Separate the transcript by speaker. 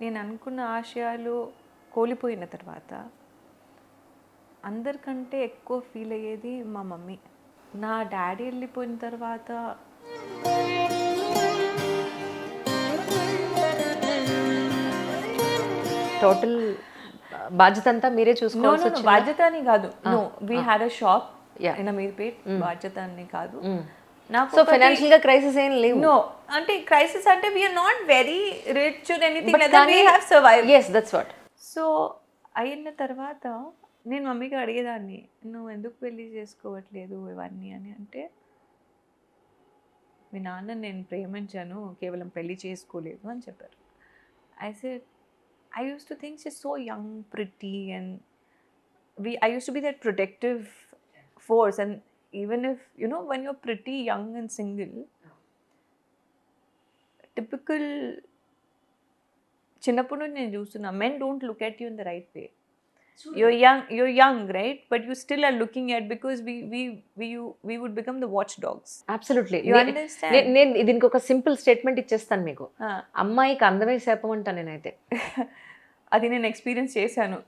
Speaker 1: నేను అనుకున్న ఆశయాలు కోల్పోయిన తర్వాత అందరికంటే ఎక్కువ ఫీల్ అయ్యేది మా మమ్మీ. నా డాడీ వెళ్ళిపోయిన తర్వాత
Speaker 2: టోటల్ బాధ్యత అంతా మీరే
Speaker 1: నో
Speaker 2: చూసుకోవాల్సి
Speaker 1: నో
Speaker 2: వచ్చిందా?
Speaker 1: బాధ్యత అని కాదు. No we had a shop
Speaker 2: Yeah.
Speaker 1: In Ameerpet. బాధ్యత అని కాదు.
Speaker 2: సో ఫైనాన్షియల్ గా క్రైసిస్ ఏం లేవు.
Speaker 1: నో అంటే క్రైసిస్ అంటే we are not very rich or anything like that. We have survived.
Speaker 2: yes that's what.
Speaker 1: So అయిన తర్వాత నేను మమ్మీకి అడిగేదాన్ని, నువ్వు ఎందుకు పెళ్లి చేసుకోవట్లేదు ఇవన్నీ అని. అంటే మీ నాన్న నేను ప్రేమించాను, కేవలం పెళ్లి చేసుకోలేదు అని చెప్పారు. I used to think she's so young, pretty, and I used to be that protective force. And even if, you know, when you're pretty, young and single, typical చిన్నప్పుడు నుండి నేను చూస్తున్నా, men don't look at you in the right way. You're young, right? But you still are looking at, because we would become the watchdogs.
Speaker 2: Absolutely.
Speaker 1: You understand?
Speaker 2: నేను దీనికి ఒక simple statement ఇచ్చేస్తాను మీకు.
Speaker 1: Ah.
Speaker 2: అమ్మాయికి అందమే శాపం అంటా నేనైతే.
Speaker 1: అది నేను ఎక్స్పీరియన్స్ చేశాను.